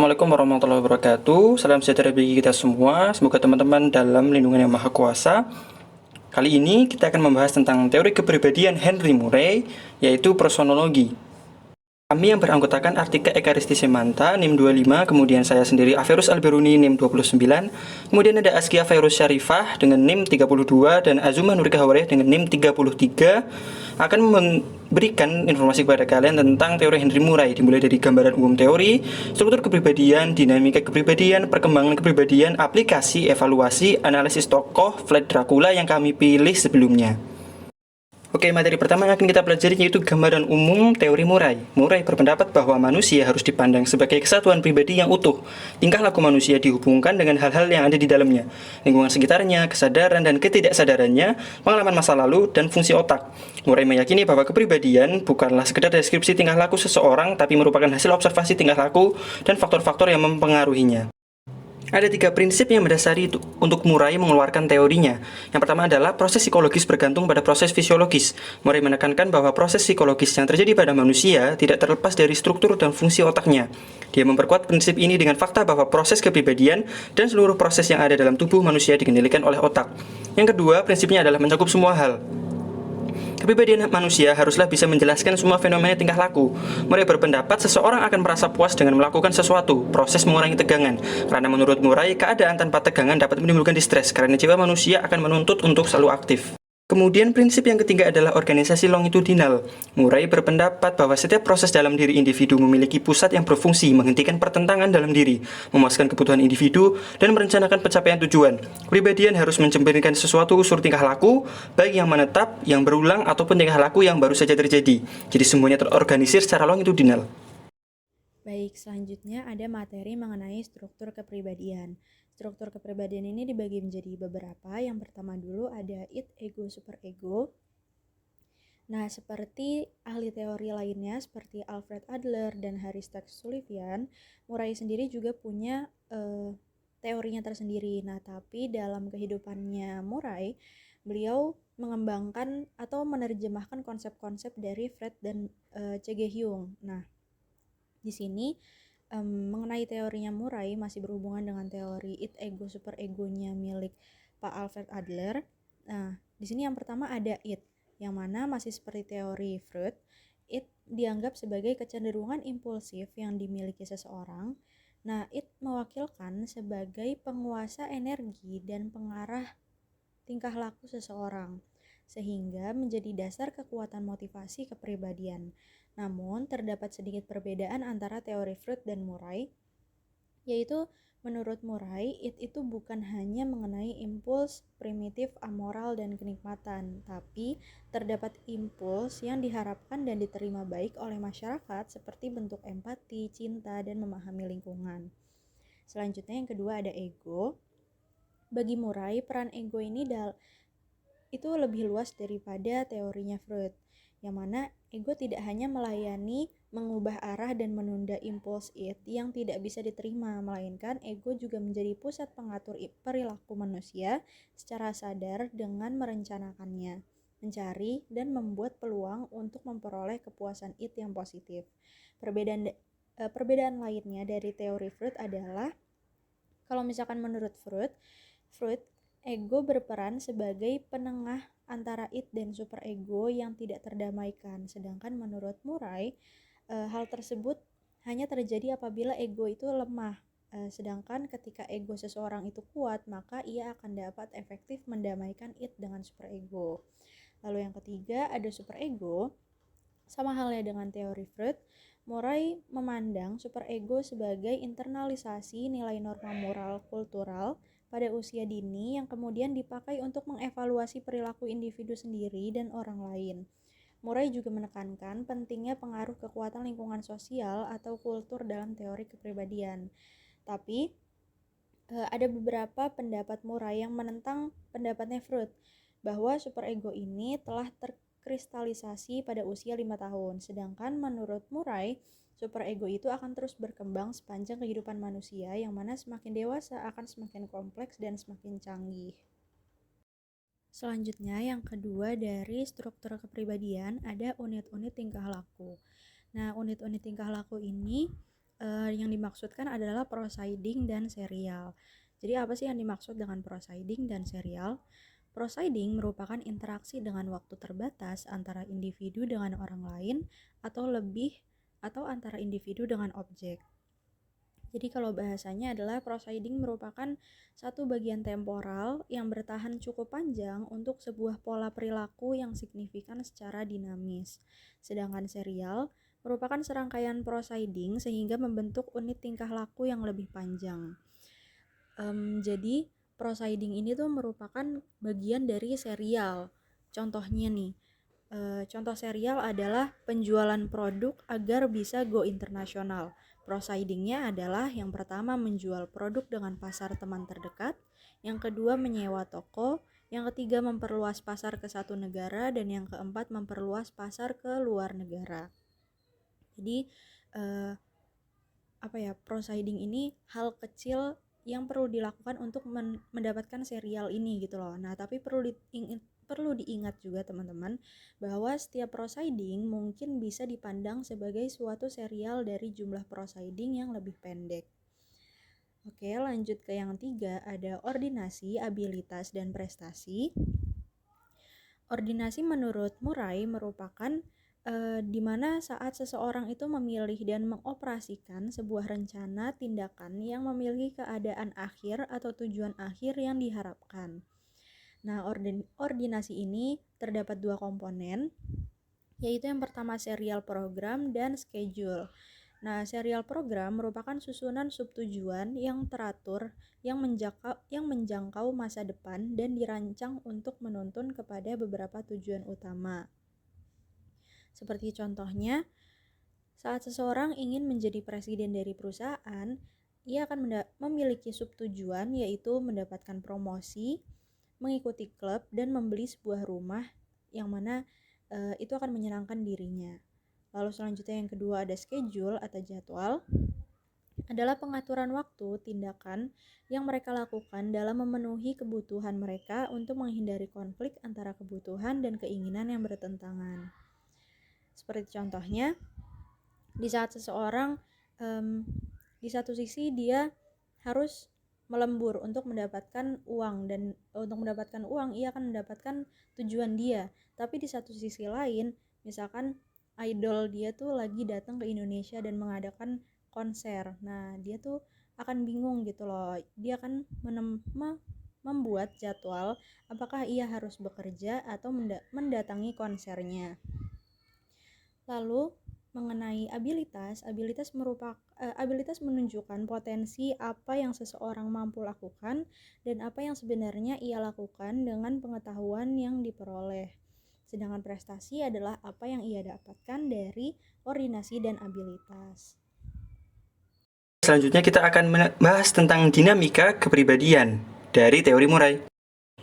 Assalamualaikum warahmatullahi wabarakatuh. Salam sejahtera bagi kita semua. Semoga teman-teman dalam lindungan yang maha kuasa. Kali ini kita akan membahas tentang teori kepribadian Henry Murray, yaitu personologi. Kami yang beranggotakan Artika Ekaristi Semanta, NIM 25, kemudian saya sendiri Averus Alberuni, NIM 29, kemudian ada Askia Fairuz Syarifah dengan NIM 32, dan Azumah Nurika Hawariyah dengan NIM 33, akan memberikan informasi kepada kalian tentang teori Henry Murray, dimulai dari gambaran umum teori, struktur kepribadian, dinamika kepribadian, perkembangan kepribadian, aplikasi, evaluasi, analisis tokoh, Vlad Dracula yang kami pilih sebelumnya. Oke, materi pertama yang akan kita pelajari yaitu gambaran umum teori Murray. Murray berpendapat bahwa manusia harus dipandang sebagai kesatuan pribadi yang utuh. Tingkah laku manusia dihubungkan dengan hal-hal yang ada di dalamnya, lingkungan sekitarnya, kesadaran dan ketidaksadarannya, pengalaman masa lalu, dan fungsi otak. Murray meyakini bahwa kepribadian bukanlah sekedar deskripsi tingkah laku seseorang, tapi merupakan hasil observasi tingkah laku dan faktor-faktor yang mempengaruhinya. Ada 3 prinsip yang mendasari untuk Murray mengeluarkan teorinya. Yang pertama adalah proses psikologis bergantung pada proses fisiologis. Murray menekankan bahwa proses psikologis yang terjadi pada manusia tidak terlepas dari struktur dan fungsi otaknya. Dia memperkuat prinsip ini dengan fakta bahwa proses kepribadian dan seluruh proses yang ada dalam tubuh manusia dikendalikan oleh otak. Yang kedua, prinsipnya adalah mencakup semua hal. Kepribadian manusia haruslah bisa menjelaskan semua fenomena tingkah laku. Murray berpendapat seseorang akan merasa puas dengan melakukan sesuatu, proses mengurangi tegangan. Karena menurut Murray, keadaan tanpa tegangan dapat menimbulkan distres, karena jiwa manusia akan menuntut untuk selalu aktif. Kemudian prinsip yang ketiga adalah organisasi longitudinal. Murray berpendapat bahwa setiap proses dalam diri individu memiliki pusat yang berfungsi menghentikan pertentangan dalam diri, memuaskan kebutuhan individu, dan merencanakan pencapaian tujuan. Kepribadian harus mencerminkan sesuatu unsur tingkah laku, baik yang menetap, yang berulang, ataupun tingkah laku yang baru saja terjadi. Jadi semuanya terorganisir secara longitudinal. Baik, selanjutnya ada materi mengenai struktur kepribadian. Struktur kepribadian ini dibagi menjadi beberapa. Yang pertama dulu ada id, ego, superego. Nah, seperti ahli teori lainnya seperti Alfred Adler dan Harry Stack Sullivan, Murray sendiri juga punya teorinya tersendiri. Nah, tapi dalam kehidupannya Murray, beliau mengembangkan atau menerjemahkan konsep-konsep dari Freud dan C.G. Jung. Nah, di sini mengenai teorinya Murray masih berhubungan dengan teori id, ego, super egonya milik Pak Alfred Adler. Nah, di sini yang pertama ada id, yang mana masih seperti teori Freud. Id dianggap sebagai kecenderungan impulsif yang dimiliki seseorang. Nah, id mewakilkan sebagai penguasa energi dan pengarah tingkah laku seseorang, sehingga menjadi dasar kekuatan motivasi kepribadian. Namun, terdapat sedikit perbedaan antara teori Freud dan Murray, yaitu menurut Murray, itu bukan hanya mengenai impuls primitif, amoral, dan kenikmatan, tapi terdapat impuls yang diharapkan dan diterima baik oleh masyarakat seperti bentuk empati, cinta, dan memahami lingkungan. Selanjutnya yang kedua ada ego. Bagi Murray, peran ego ini itu lebih luas daripada teorinya Freud, yang mana ego tidak hanya melayani mengubah arah dan menunda impuls id yang tidak bisa diterima, melainkan ego juga menjadi pusat pengatur perilaku manusia secara sadar dengan merencanakannya, mencari dan membuat peluang untuk memperoleh kepuasan id yang positif. Perbedaan lainnya dari teori Freud adalah, kalau misalkan menurut Freud, ego berperan sebagai penengah antara id dan superego yang tidak terdamaikan. Sedangkan menurut Murray, hal tersebut hanya terjadi apabila ego itu lemah. Sedangkan ketika ego seseorang itu kuat, maka ia akan dapat efektif mendamaikan id dengan superego. Lalu yang ketiga ada superego. Sama halnya dengan teori Freud, Murray memandang superego sebagai internalisasi nilai norma moral kultural pada usia dini yang kemudian dipakai untuk mengevaluasi perilaku individu sendiri dan orang lain. Murray juga menekankan pentingnya pengaruh kekuatan lingkungan sosial atau kultur dalam teori kepribadian. Tapi ada beberapa pendapat Murray yang menentang pendapatnya Freud, bahwa superego ini telah terkristalisasi pada usia 5 tahun. Sedangkan menurut Murray, superego itu akan terus berkembang sepanjang kehidupan manusia, yang mana semakin dewasa akan semakin kompleks dan semakin canggih. Selanjutnya yang kedua dari struktur kepribadian ada unit-unit tingkah laku. Nah, unit-unit tingkah laku ini Yang dimaksudkan adalah prosiding dan serial. Jadi apa sih yang dimaksud dengan prosiding dan serial? Prosiding merupakan interaksi dengan waktu terbatas antara individu dengan orang lain atau antara individu dengan objek. Jadi kalau bahasanya adalah prosiding merupakan satu bagian temporal yang bertahan cukup panjang untuk sebuah pola perilaku yang signifikan secara dinamis. Sedangkan serial merupakan serangkaian prosiding sehingga membentuk unit tingkah laku yang lebih panjang. Jadi prosiding ini tuh merupakan bagian dari serial. Contohnya nih, contoh serial adalah penjualan produk agar bisa go internasional. Prosidingnya adalah yang pertama menjual produk dengan pasar teman terdekat, yang kedua menyewa toko, yang ketiga memperluas pasar ke satu negara, dan yang keempat memperluas pasar ke luar negara. Jadi prosiding ini hal kecil yang perlu dilakukan untuk mendapatkan serial ini gitu loh. Nah, tapi perlu diingat juga teman-teman bahwa setiap prosiding mungkin bisa dipandang sebagai suatu serial dari jumlah prosiding yang lebih pendek. Oke, lanjut ke yang 3, ada ordinasi, abilitas, dan prestasi. Ordinasi menurut Murray merupakan di mana saat seseorang itu memilih dan mengoperasikan sebuah rencana tindakan yang memiliki keadaan akhir atau tujuan akhir yang diharapkan. Nah, ordinasi ini terdapat 2 komponen, yaitu yang pertama serial program dan schedule. Nah, serial program merupakan susunan subtujuan yang teratur, yang menjangkau masa depan dan dirancang untuk menuntun kepada beberapa tujuan utama. Seperti contohnya, saat seseorang ingin menjadi presiden dari perusahaan, ia akan memiliki subtujuan, yaitu mendapatkan promosi, mengikuti klub, dan membeli sebuah rumah yang mana itu akan menyenangkan dirinya. Lalu selanjutnya yang kedua ada schedule atau jadwal, adalah pengaturan waktu tindakan yang mereka lakukan dalam memenuhi kebutuhan mereka untuk menghindari konflik antara kebutuhan dan keinginan yang bertentangan. Seperti contohnya, di saat seseorang di satu sisi dia harus melembur untuk mendapatkan uang, dan untuk mendapatkan uang ia akan mendapatkan tujuan dia. Tapi di satu sisi lain, misalkan idol dia tuh lagi datang ke Indonesia dan mengadakan konser. Nah, dia tuh akan bingung gitu loh. Dia akan membuat jadwal apakah ia harus bekerja atau mendatangi konsernya. Lalu mengenai abilitas menunjukkan potensi apa yang seseorang mampu lakukan dan apa yang sebenarnya ia lakukan dengan pengetahuan yang diperoleh. Sedangkan prestasi adalah apa yang ia dapatkan dari ordinasi dan abilitas. Selanjutnya kita akan membahas tentang dinamika kepribadian dari teori Murray.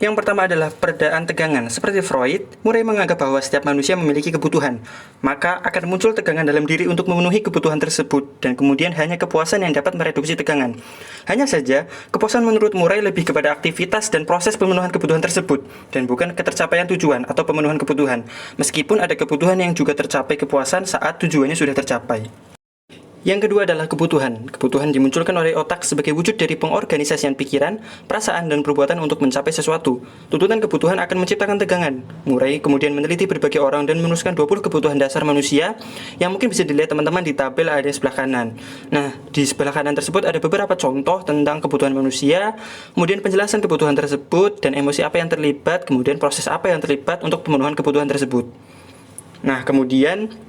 Yang pertama adalah peredaan tegangan. Seperti Freud, Murray menganggap bahwa setiap manusia memiliki kebutuhan, maka akan muncul tegangan dalam diri untuk memenuhi kebutuhan tersebut, dan kemudian hanya kepuasan yang dapat mereduksi tegangan. Hanya saja, kepuasan menurut Murray lebih kepada aktivitas dan proses pemenuhan kebutuhan tersebut, dan bukan ketercapaian tujuan atau pemenuhan kebutuhan, meskipun ada kebutuhan yang juga tercapai kepuasan saat tujuannya sudah tercapai. Yang kedua adalah kebutuhan. Kebutuhan dimunculkan oleh otak sebagai wujud dari pengorganisasian pikiran, perasaan, dan perbuatan untuk mencapai sesuatu. Tuntutan kebutuhan akan menciptakan tegangan. Murray kemudian meneliti berbagai orang dan menuliskan 20 kebutuhan dasar manusia yang mungkin bisa dilihat teman-teman di tabel ada di sebelah kanan. Nah, di sebelah kanan tersebut ada beberapa contoh tentang kebutuhan manusia, kemudian penjelasan kebutuhan tersebut, dan emosi apa yang terlibat, kemudian proses apa yang terlibat untuk pemenuhan kebutuhan tersebut. Nah, kemudian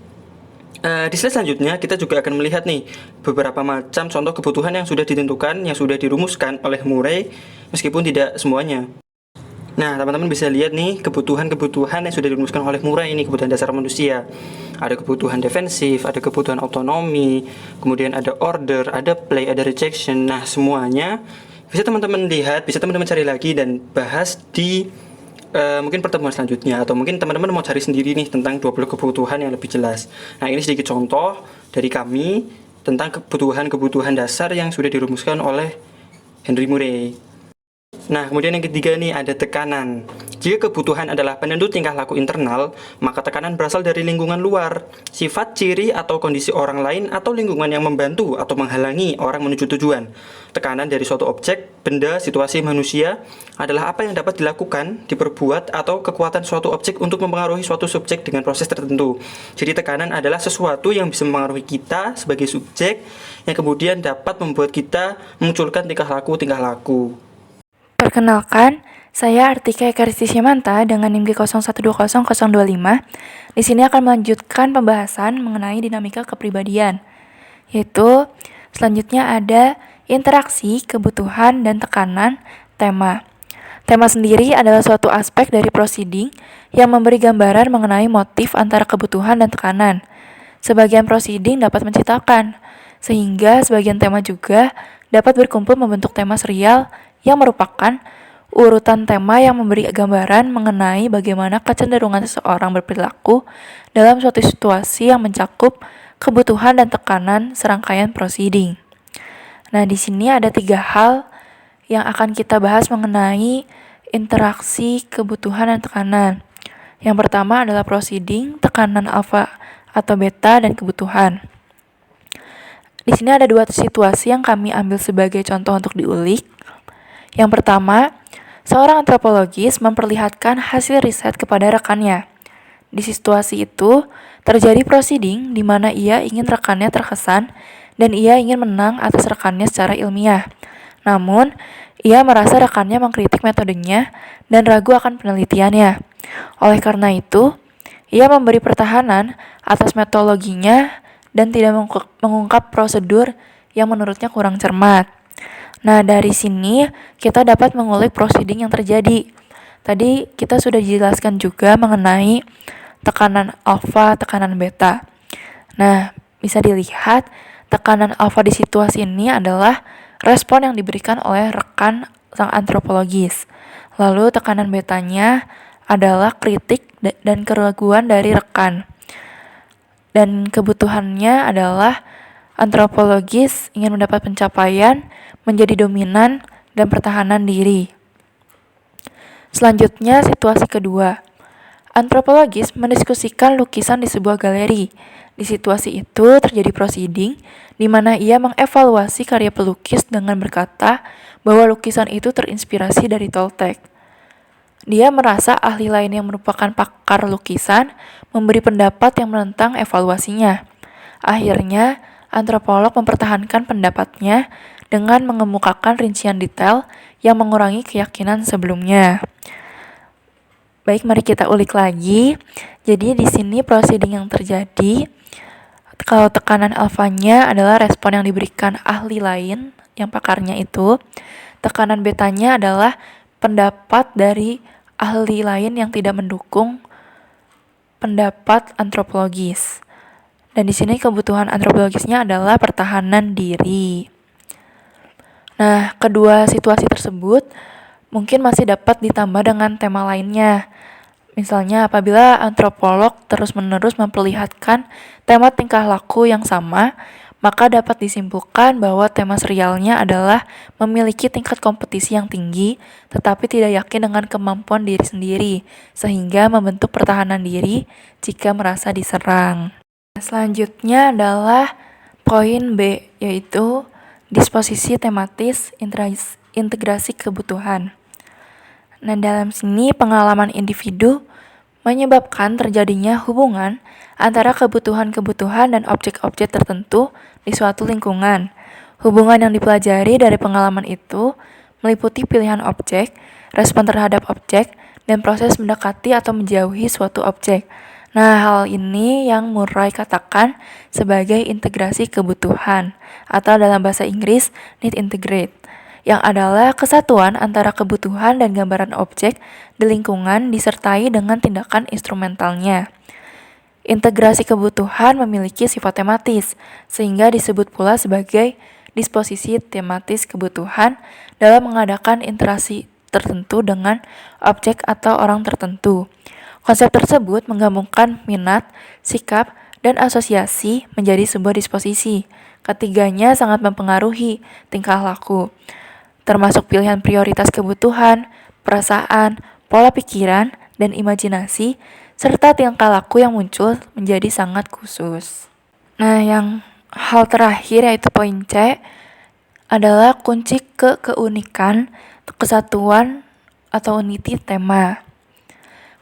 di slide selanjutnya kita juga akan melihat nih beberapa macam contoh kebutuhan yang sudah ditentukan, yang sudah dirumuskan oleh Murray, meskipun tidak semuanya. Nah, teman-teman bisa lihat nih kebutuhan-kebutuhan yang sudah dirumuskan oleh Murray ini, kebutuhan dasar manusia. Ada kebutuhan defensif, ada kebutuhan autonomi, kemudian ada order, ada play, ada rejection. Nah, semuanya bisa teman-teman lihat, bisa teman-teman cari lagi dan bahas di mungkin pertemuan selanjutnya, atau mungkin teman-teman mau cari sendiri nih tentang 20 kebutuhan yang lebih jelas. Nah, ini sedikit contoh dari kami tentang kebutuhan-kebutuhan dasar yang sudah dirumuskan oleh Henry Murray. Nah, kemudian yang ketiga nih ada tekanan. Jika kebutuhan adalah penentu tingkah laku internal, maka tekanan berasal dari lingkungan luar, sifat, ciri, atau kondisi orang lain atau lingkungan yang membantu atau menghalangi orang menuju tujuan. Tekanan dari suatu objek, benda, situasi manusia adalah apa yang dapat dilakukan, diperbuat, atau kekuatan suatu objek untuk mempengaruhi suatu subjek dengan proses tertentu. Jadi tekanan adalah sesuatu yang bisa mempengaruhi kita sebagai subjek yang kemudian dapat membuat kita memunculkan tingkah laku. Perkenalkan, saya Artika Ekaristisymanta dengan NIM G01200025. Di sini akan melanjutkan pembahasan mengenai dinamika kepribadian, yaitu selanjutnya ada interaksi, kebutuhan, dan tekanan, tema. Tema sendiri adalah suatu aspek dari proceeding yang memberi gambaran mengenai motif antara kebutuhan dan tekanan. Sebagian proceeding dapat menciptakan, sehingga sebagian tema juga dapat berkumpul membentuk tema serial yang merupakan urutan tema yang memberi gambaran mengenai bagaimana kecenderungan seseorang berperilaku dalam suatu situasi yang mencakup kebutuhan dan tekanan serangkaian proceeding. Nah, di sini ada 3 hal yang akan kita bahas mengenai interaksi, kebutuhan, dan tekanan. Yang pertama adalah proceeding, tekanan alfa atau beta, dan kebutuhan. Di sini ada 2 situasi yang kami ambil sebagai contoh untuk diulik. Yang pertama, seorang antropologis memperlihatkan hasil riset kepada rekannya. Di situasi itu, terjadi proceeding di mana ia ingin rekannya terkesan dan ia ingin menang atas rekannya secara ilmiah. Namun, ia merasa rekannya mengkritik metodenya dan ragu akan penelitiannya. Oleh karena itu, ia memberi pertahanan atas metodologinya dan tidak mengungkap prosedur yang menurutnya kurang cermat. Nah, dari sini kita dapat mengulik proceeding yang terjadi. Tadi kita sudah dijelaskan juga mengenai tekanan alfa, tekanan beta. Nah, bisa dilihat tekanan alfa di situasi ini adalah respon yang diberikan oleh rekan sang antropologis. Lalu tekanan betanya adalah kritik dan keraguan dari rekan. Dan kebutuhannya adalah antropologis ingin mendapat pencapaian, menjadi dominan, dan pertahanan diri. Selanjutnya, situasi kedua. Antropologis mendiskusikan lukisan di sebuah galeri. Di situasi itu terjadi proceeding, di mana ia mengevaluasi karya pelukis dengan berkata bahwa lukisan itu terinspirasi dari Toltec. Dia merasa ahli lain yang merupakan pakar lukisan memberi pendapat yang menentang evaluasinya. Akhirnya, antropolog mempertahankan pendapatnya dengan mengemukakan rincian detail yang mengurangi keyakinan sebelumnya. Baik, mari kita ulik lagi. Jadi di sini proceeding yang terjadi, kalau tekanan alfanya adalah respon yang diberikan ahli lain, yang pakarnya itu. Tekanan betanya adalah pendapat dari ahli lain yang tidak mendukung pendapat antropologis. Dan di sini kebutuhan antropologisnya adalah pertahanan diri. Nah, kedua situasi tersebut mungkin masih dapat ditambah dengan tema lainnya. Misalnya, apabila antropolog terus-menerus memperlihatkan tema tingkah laku yang sama, maka dapat disimpulkan bahwa tema serialnya adalah memiliki tingkat kompetisi yang tinggi, tetapi tidak yakin dengan kemampuan diri sendiri, sehingga membentuk pertahanan diri jika merasa diserang. Selanjutnya adalah poin B, yaitu disposisi tematis integrasi kebutuhan. Nah, dalam sini pengalaman individu menyebabkan terjadinya hubungan antara kebutuhan-kebutuhan dan objek-objek tertentu di suatu lingkungan. Hubungan yang dipelajari dari pengalaman itu meliputi pilihan objek, respon terhadap objek, dan proses mendekati atau menjauhi suatu objek. Nah, hal ini yang Murray katakan sebagai integrasi kebutuhan, atau dalam bahasa Inggris need integrate, yang adalah kesatuan antara kebutuhan dan gambaran objek di lingkungan disertai dengan tindakan instrumentalnya. Integrasi kebutuhan memiliki sifat tematis, sehingga disebut pula sebagai disposisi tematis kebutuhan dalam mengadakan interaksi tertentu dengan objek atau orang tertentu. Konsep tersebut menggabungkan minat, sikap, dan asosiasi menjadi sebuah disposisi. Ketiganya sangat mempengaruhi tingkah laku. termasuk pilihan prioritas kebutuhan, perasaan, pola pikiran, dan imajinasi, serta tingkah laku yang muncul menjadi sangat khusus. Nah, yang hal terakhir yaitu poin C adalah kunci keunikan, kesatuan atau unity tema.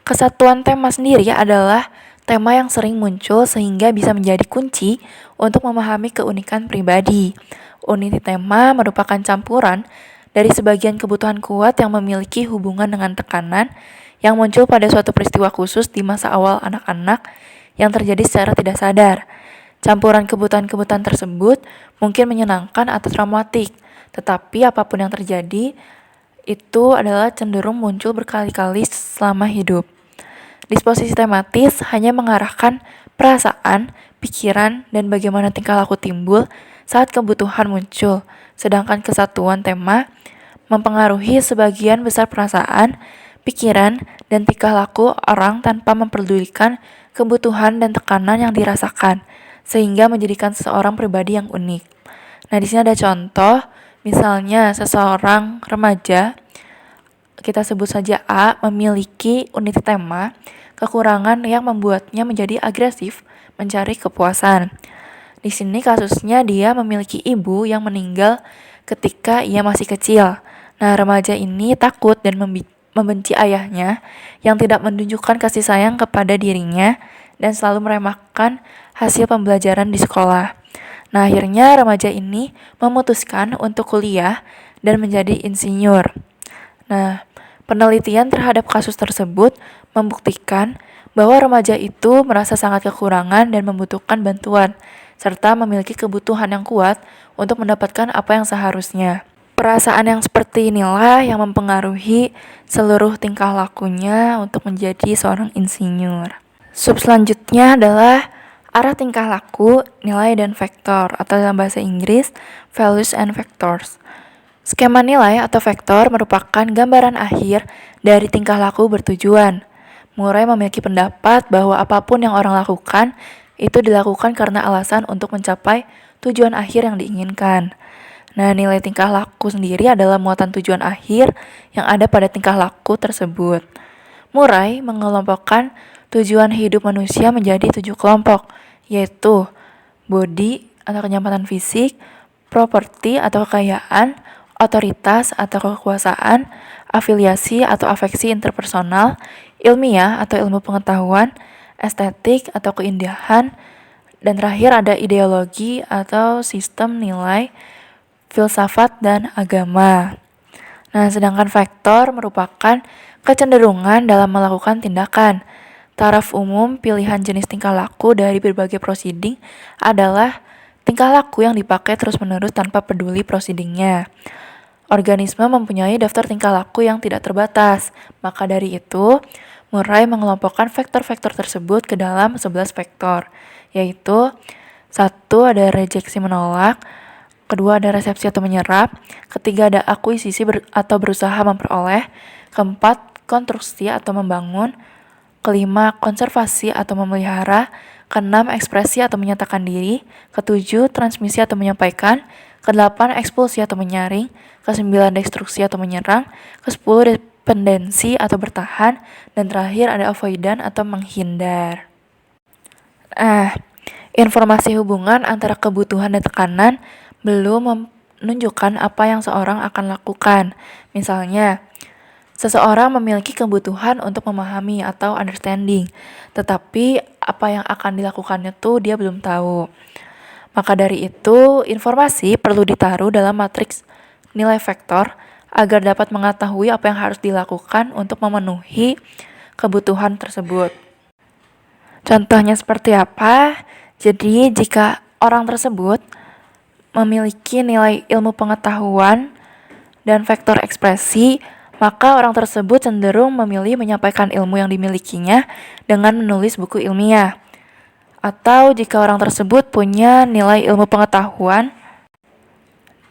Kesatuan tema sendiri adalah tema yang sering muncul sehingga bisa menjadi kunci untuk memahami keunikan pribadi. Unity tema merupakan campuran dari sebagian kebutuhan kuat yang memiliki hubungan dengan tekanan yang muncul pada suatu peristiwa khusus di masa awal anak-anak yang terjadi secara tidak sadar. Campuran kebutuhan-kebutuhan tersebut mungkin menyenangkan atau traumatik, tetapi apapun yang terjadi itu adalah cenderung muncul berkali-kali selama hidup. Disposisi tematis hanya mengarahkan perasaan, pikiran, dan bagaimana tingkah laku timbul saat kebutuhan muncul, sedangkan kesatuan tema mempengaruhi sebagian besar perasaan, pikiran, dan tingkah laku orang tanpa memperdulikan kebutuhan dan tekanan yang dirasakan, sehingga menjadikan seseorang pribadi yang unik. Nah, di sini ada contoh, misalnya seseorang remaja, kita sebut saja A, memiliki unity tema, kekurangan yang membuatnya menjadi agresif, mencari kepuasan. Di sini kasusnya dia memiliki ibu yang meninggal ketika ia masih kecil. Nah, remaja ini takut dan membenci ayahnya yang tidak menunjukkan kasih sayang kepada dirinya dan selalu meremehkan hasil pembelajaran di sekolah. Nah, akhirnya remaja ini memutuskan untuk kuliah dan menjadi insinyur. Nah, penelitian terhadap kasus tersebut membuktikan bahwa remaja itu merasa sangat kekurangan dan membutuhkan bantuan, serta memiliki kebutuhan yang kuat untuk mendapatkan apa yang seharusnya. Perasaan yang seperti inilah yang mempengaruhi seluruh tingkah lakunya untuk menjadi seorang insinyur. Sub selanjutnya adalah arah tingkah laku, nilai, dan vektor, atau dalam bahasa Inggris, values and vectors. Skema nilai atau vektor merupakan gambaran akhir dari tingkah laku bertujuan. Murray memiliki pendapat bahwa apapun yang orang lakukan itu dilakukan karena alasan untuk mencapai tujuan akhir yang diinginkan. Nah, nilai tingkah laku sendiri adalah muatan tujuan akhir yang ada pada tingkah laku tersebut. Murray mengelompokkan tujuan hidup manusia menjadi 7 kelompok, yaitu body atau kenyamanan fisik, properti atau kekayaan, otoritas atau kekuasaan, afiliasi atau afeksi interpersonal, ilmiah atau ilmu pengetahuan, estetik atau keindahan, dan terakhir ada ideologi atau sistem nilai, filsafat, dan agama. Nah, sedangkan vektor merupakan kecenderungan dalam melakukan tindakan. Taraf umum pilihan jenis tingkah laku dari berbagai proceeding adalah tingkah laku yang dipakai terus-menerus tanpa peduli proceedingnya. Organisme mempunyai daftar tingkah laku yang tidak terbatas. Maka dari itu, Murray mengelompokkan vektor-vektor tersebut ke dalam 11 vektor, yaitu 1 ada rejeksi menolak, kedua ada resepsi atau menyerap, ketiga ada akuisisi atau berusaha memperoleh, keempat konstruksi atau membangun, kelima konservasi atau memelihara, keenam ekspresi atau menyatakan diri, ketujuh transmisi atau menyampaikan, kedelapan ekspulsi atau menyaring, kesembilan destruksi atau menyerang, kesepuluh dependensi atau bertahan, dan terakhir ada avoidant atau menghindar. Informasi hubungan antara kebutuhan dan tekanan belum menunjukkan apa yang seorang akan lakukan. Misalnya, seseorang memiliki kebutuhan untuk memahami atau understanding, tetapi apa yang akan dilakukannya tuh dia belum tahu. Maka dari itu, informasi perlu ditaruh dalam matriks nilai vektor agar dapat mengetahui apa yang harus dilakukan untuk memenuhi kebutuhan tersebut. Contohnya seperti apa? Jadi, jika orang tersebut memiliki nilai ilmu pengetahuan dan vektor ekspresi, maka orang tersebut cenderung memilih menyampaikan ilmu yang dimilikinya dengan menulis buku ilmiah. Atau jika orang tersebut punya nilai ilmu pengetahuan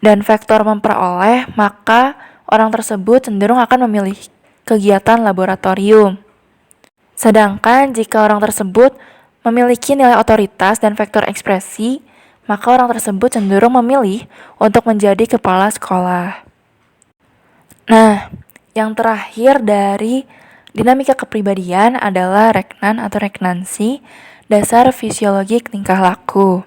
dan vektor memperoleh, maka orang tersebut cenderung akan memilih kegiatan laboratorium. Sedangkan jika orang tersebut memiliki nilai otoritas dan vektor ekspresi, maka orang tersebut cenderung memilih untuk menjadi kepala sekolah. Nah, yang terakhir dari dinamika kepribadian adalah reknan atau regnansi, dasar fisiologik tingkah laku.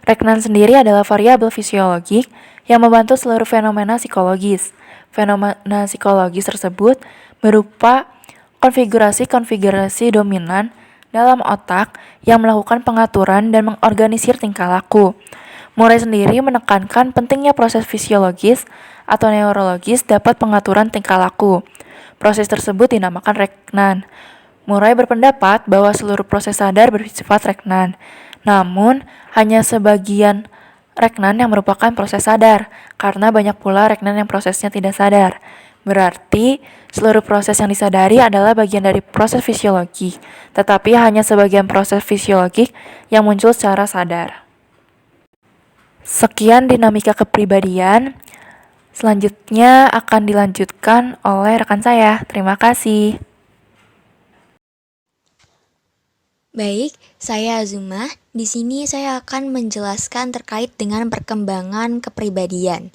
Reknan sendiri adalah variabel fisiologik yang membantu seluruh fenomena psikologis. Fenomena psikologis tersebut berupa konfigurasi-konfigurasi dominan dalam otak yang melakukan pengaturan dan mengorganisir tingkah laku. Murray sendiri menekankan pentingnya proses fisiologis atau neurologis dapat pengaturan tingkah laku. Proses tersebut dinamakan reknan. Murray berpendapat bahwa seluruh proses sadar bersifat reknan, namun hanya sebagian reknan yang merupakan proses sadar, karena banyak pula reknan yang prosesnya tidak sadar. Berarti, seluruh proses yang disadari adalah bagian dari proses fisiologi, tetapi hanya sebagian proses fisiologik yang muncul secara sadar. Sekian dinamika kepribadian. Selanjutnya akan dilanjutkan oleh rekan saya. Terima kasih. Baik, saya Azuma. Di sini saya akan menjelaskan terkait dengan perkembangan kepribadian.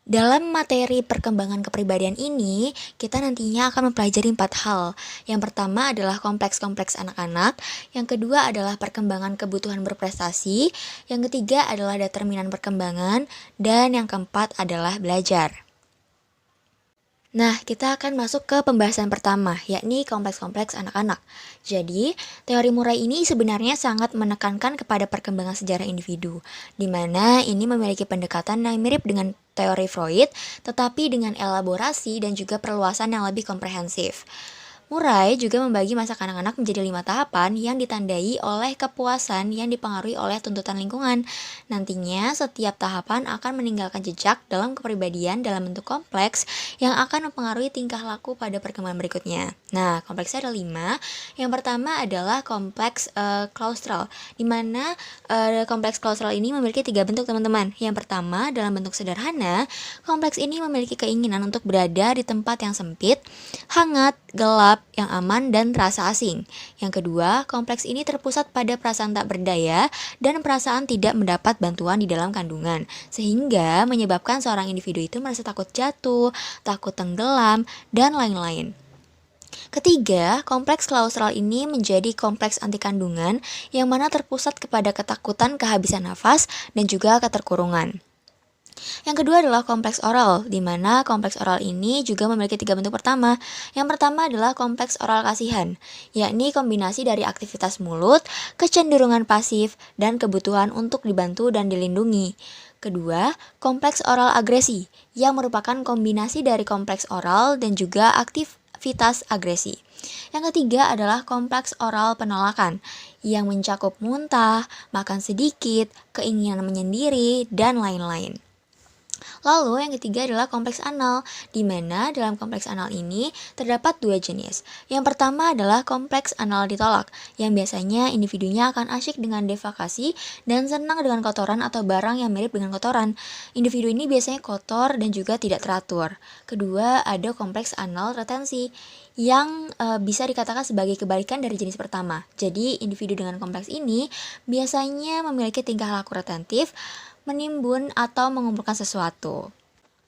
Dalam materi perkembangan kepribadian ini, kita nantinya akan mempelajari 4 hal. Yang pertama adalah kompleks-kompleks anak-anak, yang kedua adalah perkembangan kebutuhan berprestasi, yang ketiga adalah determinan perkembangan, dan yang keempat adalah belajar. Nah, kita akan masuk ke pembahasan pertama, yakni kompleks-kompleks anak-anak. Jadi, teori Murray ini sebenarnya sangat menekankan kepada perkembangan sejarah individu, di mana ini memiliki pendekatan yang mirip dengan teori Freud, tetapi dengan elaborasi dan juga perluasan yang lebih komprehensif. Murray juga membagi masa kanak-kanak menjadi 5 tahapan yang ditandai oleh kepuasan yang dipengaruhi oleh tuntutan lingkungan. Nantinya, setiap tahapan akan meninggalkan jejak dalam kepribadian dalam bentuk kompleks yang akan mempengaruhi tingkah laku pada perkembangan berikutnya. Nah, kompleksnya ada 5. Yang pertama adalah kompleks klaustral, di mana kompleks klaustral ini memiliki 3 bentuk, teman-teman. Yang pertama, dalam bentuk sederhana, kompleks ini memiliki keinginan untuk berada di tempat yang sempit, hangat, gelap, yang aman, dan rasa asing. Yang kedua, kompleks ini terpusat pada perasaan tak berdaya dan perasaan tidak mendapat bantuan di dalam kandungan, sehingga menyebabkan seorang individu itu merasa takut jatuh, takut tenggelam, dan lain-lain. Ketiga, kompleks klaustral ini menjadi kompleks anti kandungan yang mana terpusat kepada ketakutan kehabisan nafas dan juga keterkurungan. Yang kedua adalah kompleks oral, di mana kompleks oral ini juga memiliki 3 bentuk pertama. Yang pertama adalah kompleks oral kasihan, yakni kombinasi dari aktivitas mulut, kecenderungan pasif, dan kebutuhan untuk dibantu dan dilindungi. Kedua, kompleks oral agresi, yang merupakan kombinasi dari kompleks oral dan juga aktivitas agresi. Yang ketiga adalah kompleks oral penolakan, yang mencakup muntah, makan sedikit, keinginan menyendiri, dan lain-lain. Lalu yang ketiga adalah kompleks anal, di mana dalam kompleks anal ini terdapat 2 jenis. Yang pertama adalah kompleks anal ditolak, yang biasanya individunya akan asyik dengan defekasi dan senang dengan kotoran atau barang yang mirip dengan kotoran. Individu ini biasanya kotor dan juga tidak teratur. Kedua, ada kompleks anal retensi, yang bisa dikatakan sebagai kebalikan dari jenis pertama. Jadi, individu dengan kompleks ini biasanya memiliki tingkah laku retentif, menimbun atau mengumpulkan sesuatu.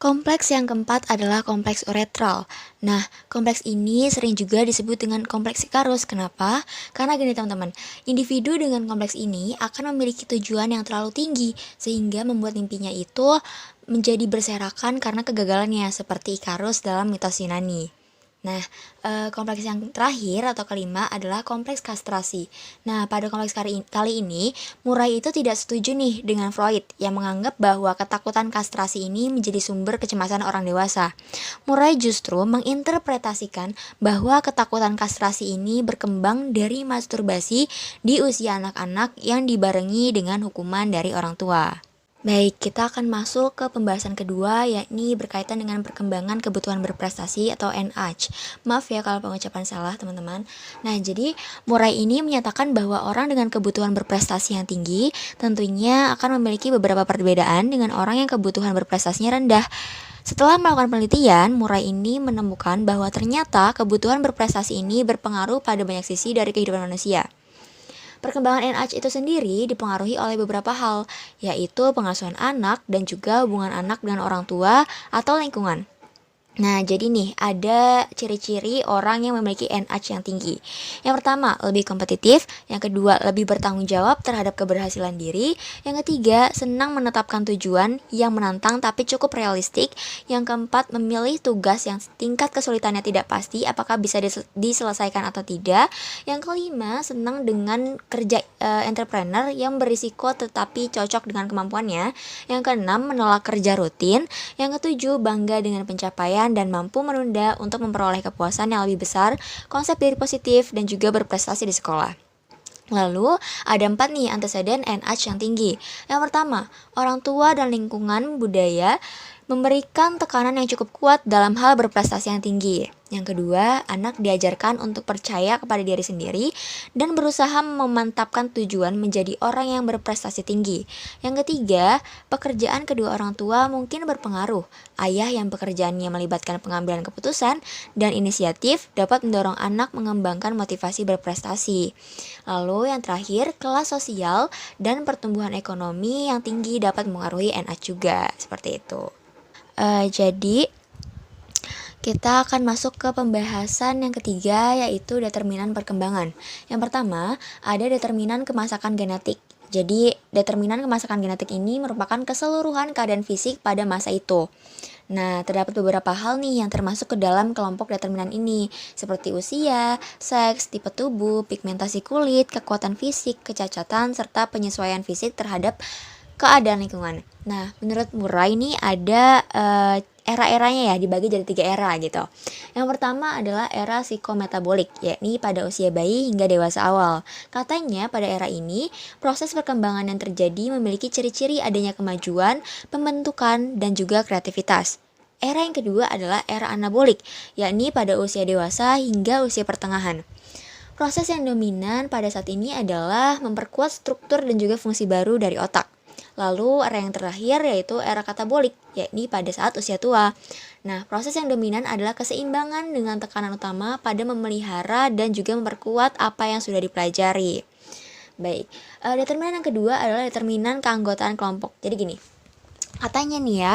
Kompleks yang keempat adalah kompleks uretral. Nah, kompleks ini sering juga disebut dengan kompleks Ikarus. Kenapa? Karena gini teman-teman, individu dengan kompleks ini akan memiliki tujuan yang terlalu tinggi, sehingga membuat mimpinya itu menjadi berserakan karena kegagalannya, seperti Ikarus dalam mitos Yunani. Nah, kompleks yang terakhir atau kelima adalah kompleks kastrasi. Nah, pada kompleks kali ini, Murray itu tidak setuju nih dengan Freud yang menganggap bahwa ketakutan kastrasi ini menjadi sumber kecemasan orang dewasa. Murray justru menginterpretasikan bahwa ketakutan kastrasi ini berkembang dari masturbasi di usia anak-anak yang dibarengi dengan hukuman dari orang tua. Baik, kita akan masuk ke pembahasan kedua, yakni berkaitan dengan perkembangan kebutuhan berprestasi atau NH. Maaf ya kalau pengucapan salah teman-teman. Nah, jadi Murray ini menyatakan bahwa orang dengan kebutuhan berprestasi yang tinggi tentunya akan memiliki beberapa perbedaan dengan orang yang kebutuhan berprestasinya rendah. Setelah melakukan penelitian, Murray ini menemukan bahwa ternyata kebutuhan berprestasi ini berpengaruh pada banyak sisi dari kehidupan manusia. Perkembangan NH itu sendiri dipengaruhi oleh beberapa hal, yaitu pengasuhan anak dan juga hubungan anak dengan orang tua atau lingkungan. Nah, jadi nih, ada ciri-ciri orang yang memiliki NH yang tinggi. Yang pertama, lebih kompetitif. Yang kedua, lebih bertanggung jawab terhadap keberhasilan diri. Yang ketiga, senang menetapkan tujuan yang menantang tapi cukup realistik. Yang keempat, memilih tugas yang tingkat kesulitannya tidak pasti, apakah bisa diselesaikan atau tidak. Yang kelima, senang dengan kerja entrepreneur yang berisiko tetapi cocok dengan kemampuannya. Yang keenam, menolak kerja rutin. Yang ketujuh, bangga dengan pencapaian dan mampu menunda untuk memperoleh kepuasan yang lebih besar, konsep diri positif, dan juga berprestasi di sekolah. Lalu, ada 4 nih anteseden NH yang tinggi. Yang pertama, orang tua dan lingkungan budaya memberikan tekanan yang cukup kuat dalam hal berprestasi yang tinggi. Yang kedua, anak diajarkan untuk percaya kepada diri sendiri dan berusaha memantapkan tujuan menjadi orang yang berprestasi tinggi. Yang ketiga, pekerjaan kedua orang tua mungkin berpengaruh. Ayah yang pekerjaannya melibatkan pengambilan keputusan dan inisiatif dapat mendorong anak mengembangkan motivasi berprestasi. Lalu yang terakhir, kelas sosial dan pertumbuhan ekonomi yang tinggi dapat mengaruhi NH juga, seperti itu. Jadi kita akan masuk ke pembahasan yang ketiga, yaitu determinan perkembangan. Yang pertama, ada determinan kemasakan genetik. Jadi, determinan kemasakan genetik ini merupakan keseluruhan keadaan fisik pada masa itu. Nah, terdapat beberapa hal nih yang termasuk ke dalam kelompok determinan ini, seperti usia, seks, tipe tubuh, pigmentasi kulit, kekuatan fisik, kecacatan, serta penyesuaian fisik terhadap keadaan lingkungan. Nah, menurut Murray ini ada era-eranya ya, dibagi jadi 3 era gitu. Yang pertama adalah era psikometabolik, yakni pada usia bayi hingga dewasa awal. Katanya pada era ini, proses perkembangan yang terjadi memiliki ciri-ciri adanya kemajuan, pembentukan, dan juga kreativitas. Era yang kedua adalah era anabolik, yakni pada usia dewasa hingga usia pertengahan. Proses yang dominan pada saat ini adalah memperkuat struktur dan juga fungsi baru dari otak. Lalu era yang terakhir yaitu era katabolik, yakni pada saat usia tua. Nah, proses yang dominan adalah keseimbangan dengan tekanan utama pada memelihara dan juga memperkuat apa yang sudah dipelajari. Baik, determinan yang kedua adalah determinan keanggotaan kelompok. Jadi gini, katanya nih ya,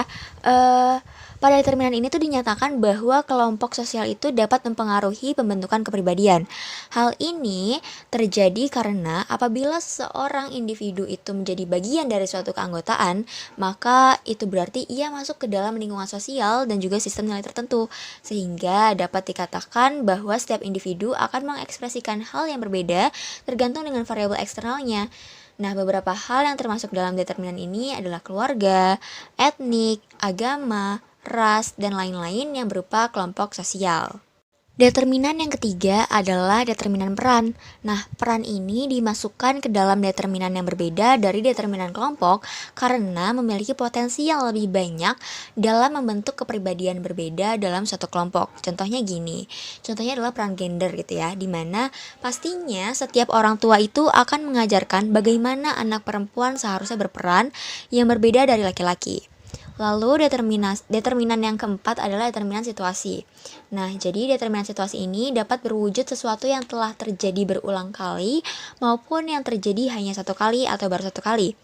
pada determinan ini tuh dinyatakan bahwa kelompok sosial itu dapat mempengaruhi pembentukan kepribadian. Hal ini terjadi karena apabila seorang individu itu menjadi bagian dari suatu keanggotaan, maka itu berarti ia masuk ke dalam lingkungan sosial dan juga sistem nilai tertentu, sehingga dapat dikatakan bahwa setiap individu akan mengekspresikan hal yang berbeda tergantung dengan variabel eksternalnya. Nah, beberapa hal yang termasuk dalam determinan ini adalah keluarga, etnik, agama, ras, dan lain-lain yang berupa kelompok sosial. Determinan yang ketiga adalah determinan peran. Nah, peran ini dimasukkan ke dalam determinan yang berbeda dari determinan kelompok karena memiliki potensi yang lebih banyak dalam membentuk kepribadian berbeda dalam suatu kelompok. Contohnya gini, contohnya adalah peran gender gitu ya, dimana pastinya setiap orang tua itu akan mengajarkan bagaimana anak perempuan seharusnya berperan yang berbeda dari laki-laki. Lalu determinan yang keempat adalah determinan situasi. Nah, jadi determinan situasi ini dapat berwujud sesuatu yang telah terjadi berulang kali maupun yang terjadi hanya satu kali atau baru satu kali.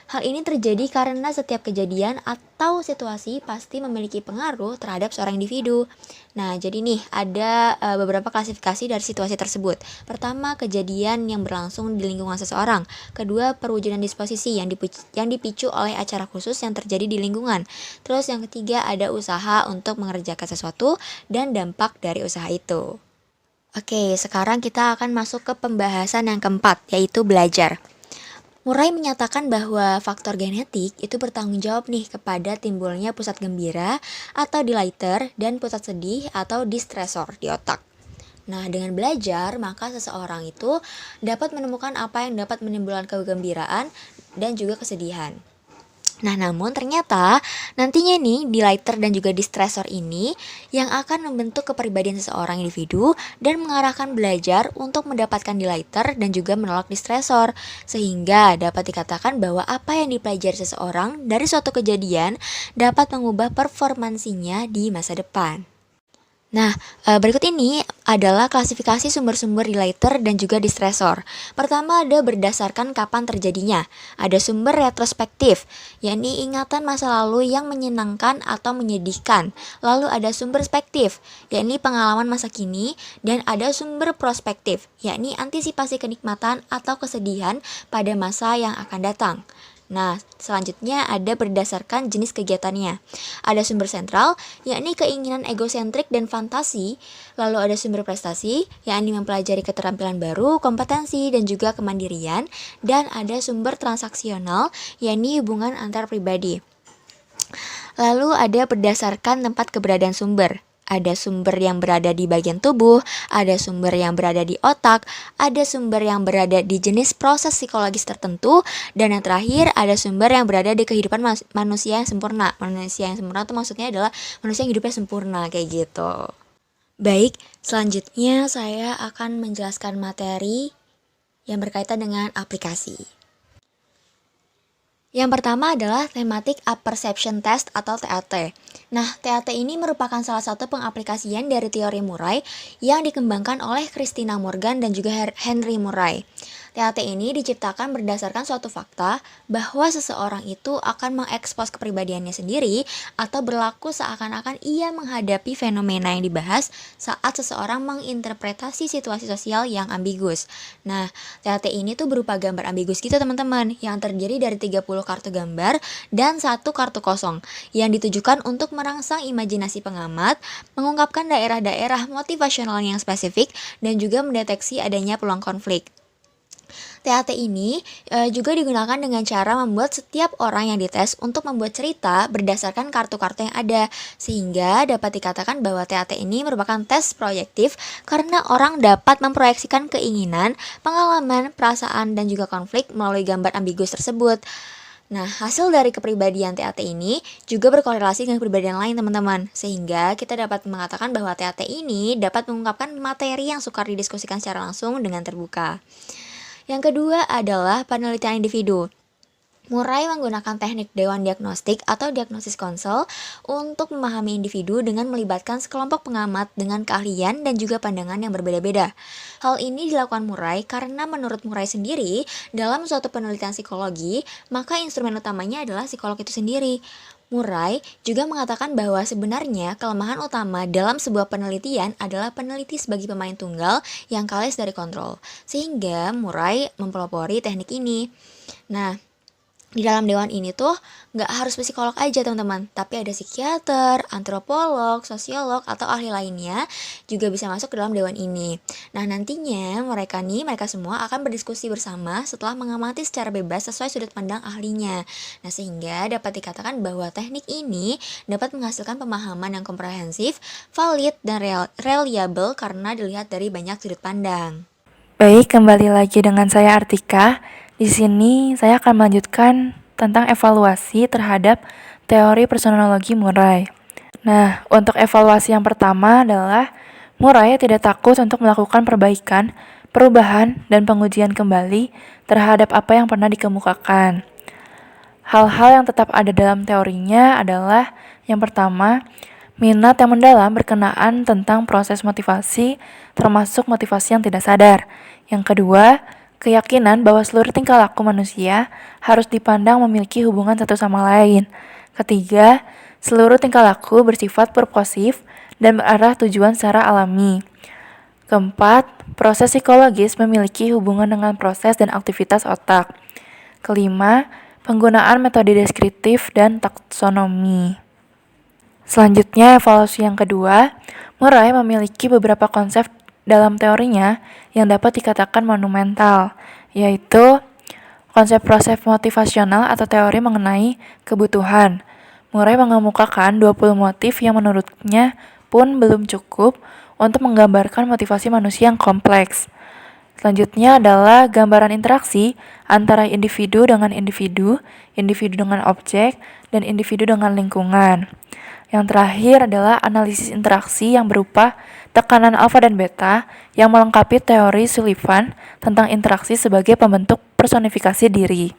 Hal ini terjadi karena setiap kejadian atau situasi pasti memiliki pengaruh terhadap seorang individu. Nah, jadi nih ada beberapa klasifikasi dari situasi tersebut. Pertama, kejadian yang berlangsung di lingkungan seseorang. Kedua, perwujudan disposisi yang dipicu oleh acara khusus yang terjadi di lingkungan. Terus yang ketiga, ada usaha untuk mengerjakan sesuatu dan dampak dari usaha itu. Oke, sekarang kita akan masuk ke pembahasan yang keempat, yaitu belajar. Murray menyatakan bahwa faktor genetik itu bertanggung jawab nih kepada timbulnya pusat gembira atau delighter dan pusat sedih atau distressor di otak. Nah, dengan belajar, maka seseorang itu dapat menemukan apa yang dapat menimbulkan kegembiraan dan juga kesedihan. Nah, namun ternyata nantinya nih delighter dan juga distressor ini yang akan membentuk kepribadian seseorang individu dan mengarahkan belajar untuk mendapatkan delighter dan juga menolak distressor, sehingga dapat dikatakan bahwa apa yang dipelajari seseorang dari suatu kejadian dapat mengubah performansinya di masa depan. Nah, berikut ini adalah klasifikasi sumber-sumber relator dan juga distresor. Pertama ada berdasarkan kapan terjadinya. Ada sumber retrospektif, yakni ingatan masa lalu yang menyenangkan atau menyedihkan. Lalu ada sumber spektif, yakni pengalaman masa kini. Dan ada sumber prospektif, yakni antisipasi kenikmatan atau kesedihan pada masa yang akan datang. Nah, selanjutnya ada berdasarkan jenis kegiatannya. Ada sumber sentral, yakni keinginan egosentrik dan fantasi. Lalu ada sumber prestasi, yakni mempelajari keterampilan baru, kompetensi, dan juga kemandirian. Dan ada sumber transaksional, yakni hubungan antar pribadi. Lalu ada berdasarkan tempat keberadaan sumber. Ada sumber yang berada di bagian tubuh, ada sumber yang berada di otak, ada sumber yang berada di jenis proses psikologis tertentu, dan yang terakhir ada sumber yang berada di kehidupan manusia yang sempurna. Manusia yang sempurna itu maksudnya adalah manusia yang hidupnya sempurna, kayak gitu. Baik, selanjutnya saya akan menjelaskan materi yang berkaitan dengan aplikasi. Yang pertama adalah Thematic Apperception Test atau TAT. Nah, TAT ini merupakan salah satu pengaplikasian dari teori Murray yang dikembangkan oleh Christina Morgan dan juga Henry Murray. TAT ini diciptakan berdasarkan suatu fakta bahwa seseorang itu akan mengekspos kepribadiannya sendiri atau berlaku seakan-akan ia menghadapi fenomena yang dibahas saat seseorang menginterpretasi situasi sosial yang ambigus. Nah, TAT ini tuh berupa gambar ambigus gitu teman-teman, yang terdiri dari 30 kartu gambar dan 1 kartu kosong yang ditujukan untuk merangsang imajinasi pengamat, mengungkapkan daerah-daerah motivasional yang spesifik, dan juga mendeteksi adanya peluang konflik. TAT ini juga digunakan dengan cara membuat setiap orang yang dites untuk membuat cerita berdasarkan kartu-kartu yang ada, sehingga dapat dikatakan bahwa TAT ini merupakan tes proyektif karena orang dapat memproyeksikan keinginan, pengalaman, perasaan, dan juga konflik melalui gambar ambigus tersebut. Nah, hasil dari kepribadian TAT ini juga berkorelasi dengan kepribadian lain teman-teman, sehingga kita dapat mengatakan bahwa TAT ini dapat mengungkapkan materi yang sukar didiskusikan secara langsung dengan terbuka. Yang kedua adalah penelitian individu. Murray menggunakan teknik dewan diagnostik atau diagnosis konsel untuk memahami individu dengan melibatkan sekelompok pengamat dengan keahlian dan juga pandangan yang berbeda-beda. Hal ini dilakukan Murray karena menurut Murray sendiri, dalam suatu penelitian psikologi, maka instrumen utamanya adalah psikolog itu sendiri. Murray juga mengatakan bahwa sebenarnya kelemahan utama dalam sebuah penelitian adalah peneliti sebagai pemain tunggal yang kalah dari kontrol, sehingga Murray mempelopori teknik ini. Nah, di dalam dewan ini tuh nggak harus psikolog aja teman-teman, tapi ada psikiater, antropolog, sosiolog, atau ahli lainnya juga bisa masuk ke dalam dewan ini. Nah, nantinya mereka semua akan berdiskusi bersama setelah mengamati secara bebas sesuai sudut pandang ahlinya. Nah, sehingga dapat dikatakan bahwa teknik ini dapat menghasilkan pemahaman yang komprehensif, valid, dan reliable karena dilihat dari banyak sudut pandang. Baik, kembali lagi dengan saya Artika. Di sini saya akan melanjutkan tentang evaluasi terhadap teori personologi Murray. Nah, untuk evaluasi yang pertama adalah Murray tidak takut untuk melakukan perbaikan, perubahan, dan pengujian kembali terhadap apa yang pernah dikemukakan. Hal-hal yang tetap ada dalam teorinya adalah yang pertama, minat yang mendalam berkenaan tentang proses motivasi, termasuk motivasi yang tidak sadar. Yang kedua, keyakinan bahwa seluruh tingkah laku manusia harus dipandang memiliki hubungan satu sama lain. Ketiga, seluruh tingkah laku bersifat purposif dan berarah tujuan secara alami. Keempat, proses psikologis memiliki hubungan dengan proses dan aktivitas otak. Kelima, penggunaan metode deskriptif dan taksonomi. Selanjutnya, evaluasi yang kedua, Murray memiliki beberapa konsep dalam teorinya yang dapat dikatakan monumental, yaitu konsep proses motivasional atau teori mengenai kebutuhan. Murray mengemukakan 20 motif yang menurutnya pun belum cukup untuk menggambarkan motivasi manusia yang kompleks. Selanjutnya adalah gambaran interaksi antara individu dengan individu, individu dengan objek, dan individu dengan lingkungan. Yang terakhir adalah analisis interaksi yang berupa tekanan alfa dan beta yang melengkapi teori Sullivan tentang interaksi sebagai pembentuk personifikasi diri.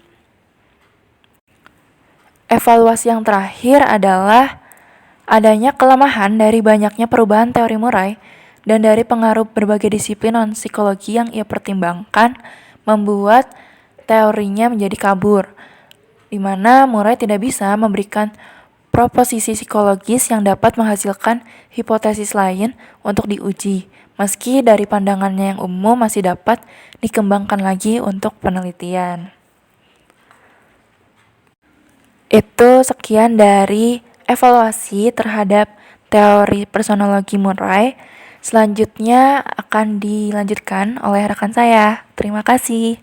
Evaluasi yang terakhir adalah Adanya kelemahan dari banyaknya perubahan teori Murray dan dari pengaruh berbagai disiplin non-psikologi yang ia pertimbangkan membuat teorinya menjadi kabur, di mana Murray tidak bisa memberikan proposisi psikologis yang dapat menghasilkan hipotesis lain untuk diuji, meski dari pandangannya yang umum masih dapat dikembangkan lagi untuk penelitian. Itu sekian dari evaluasi terhadap teori personologi Murray. Selanjutnya akan dilanjutkan oleh rekan saya. Terima kasih.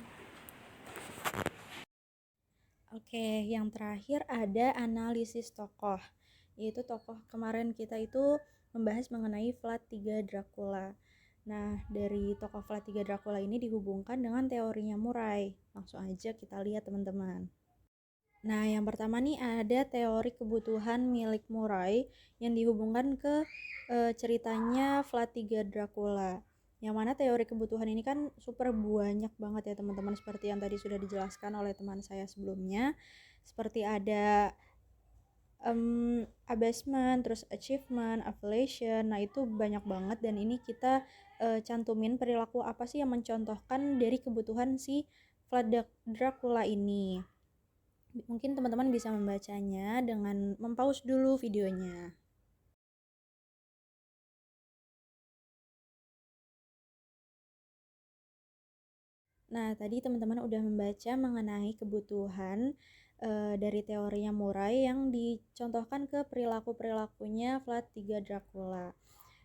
Oke, yang terakhir ada analisis tokoh. Yaitu tokoh kemarin kita itu membahas mengenai Vlad III Dracula. Nah, dari tokoh Vlad III Dracula ini dihubungkan dengan teorinya Murray. Langsung aja kita lihat teman-teman. Nah, yang pertama nih ada teori kebutuhan milik Murray yang dihubungkan ke ceritanya Vlad III Dracula. Yang mana teori kebutuhan ini kan super banyak banget ya teman-teman, seperti yang tadi sudah dijelaskan oleh teman saya sebelumnya. Seperti ada abasement, terus achievement, affiliation. Nah, itu banyak banget dan ini kita cantumin perilaku apa sih yang mencontohkan dari kebutuhan si Vlad Dracula ini. Mungkin teman-teman bisa membacanya dengan mempause dulu videonya. Nah, tadi teman-teman udah membaca mengenai kebutuhan dari teorinya Murray yang dicontohkan ke perilaku-perilakunya Vlad III Dracula.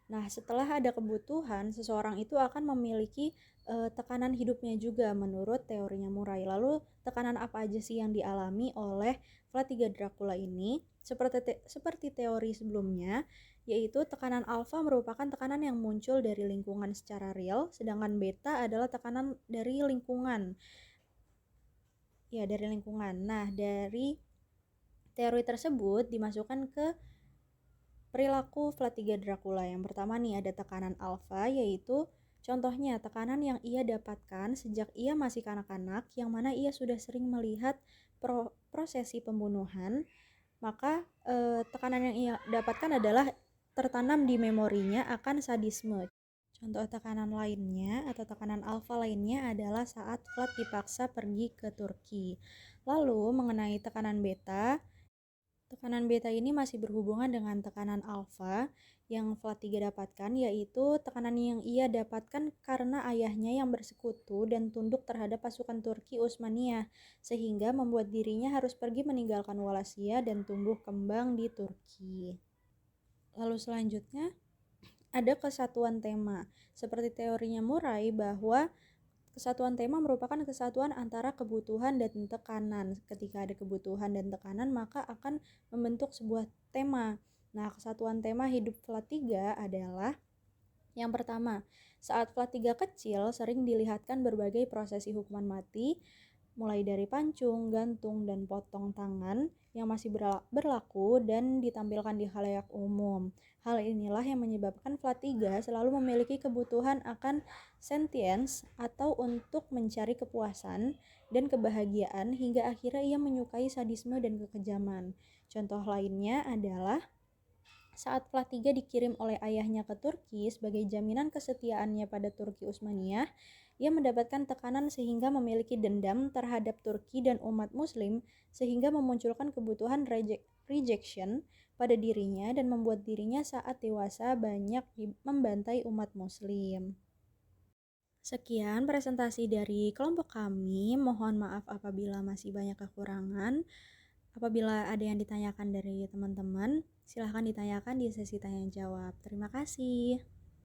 Nah, setelah ada kebutuhan, seseorang itu akan memiliki tekanan hidupnya juga menurut teorinya Murray. Lalu, tekanan apa aja sih yang dialami oleh Vlad III Dracula ini? Seperti teori sebelumnya, yaitu tekanan alfa merupakan tekanan yang muncul dari lingkungan secara real, sedangkan beta adalah tekanan dari lingkungan. Ya, dari lingkungan. Nah, dari teori tersebut dimasukkan ke perilaku Vlad III Dracula. Yang pertama nih ada tekanan alfa, yaitu contohnya tekanan yang ia dapatkan sejak ia masih kanak-kanak, yang mana ia sudah sering melihat prosesi pembunuhan. Maka tekanan yang ia dapatkan adalah tertanam di memorinya akan sadisme. Contoh tekanan lainnya atau tekanan alfa lainnya adalah saat Vlad dipaksa pergi ke Turki. Lalu mengenai tekanan beta, tekanan beta ini masih berhubungan dengan tekanan alfa yang Vlad III dapatkan, yaitu tekanan yang ia dapatkan karena ayahnya yang bersekutu dan tunduk terhadap pasukan Turki Utsmaniyah, sehingga membuat dirinya harus pergi meninggalkan Wallachia dan tumbuh kembang di Turki. Lalu selanjutnya ada kesatuan tema. Seperti teorinya Murray bahwa kesatuan tema merupakan kesatuan antara kebutuhan dan tekanan. Ketika ada kebutuhan dan tekanan, maka akan membentuk sebuah tema. Nah, kesatuan tema hidup Vlad III adalah yang pertama, saat Vlad III kecil sering dilihatkan berbagai prosesi hukuman mati, mulai dari pancung, gantung, dan potong tangan yang masih berlaku dan ditampilkan di khalayak umum. Hal inilah yang menyebabkan Vlad III selalu memiliki kebutuhan akan sentience atau untuk mencari kepuasan dan kebahagiaan hingga akhirnya ia menyukai sadisme dan kekejaman. Contoh lainnya adalah saat Vlad III dikirim oleh ayahnya ke Turki sebagai jaminan kesetiaannya pada Turki Utsmaniyah, ia mendapatkan tekanan sehingga memiliki dendam terhadap Turki dan umat muslim sehingga memunculkan kebutuhan rejection pada dirinya dan membuat dirinya saat dewasa banyak membantai umat muslim. Sekian presentasi dari kelompok kami. Mohon maaf apabila masih banyak kekurangan. Apabila ada yang ditanyakan dari teman-teman, silahkan ditanyakan di sesi tanya jawab. Terima kasih.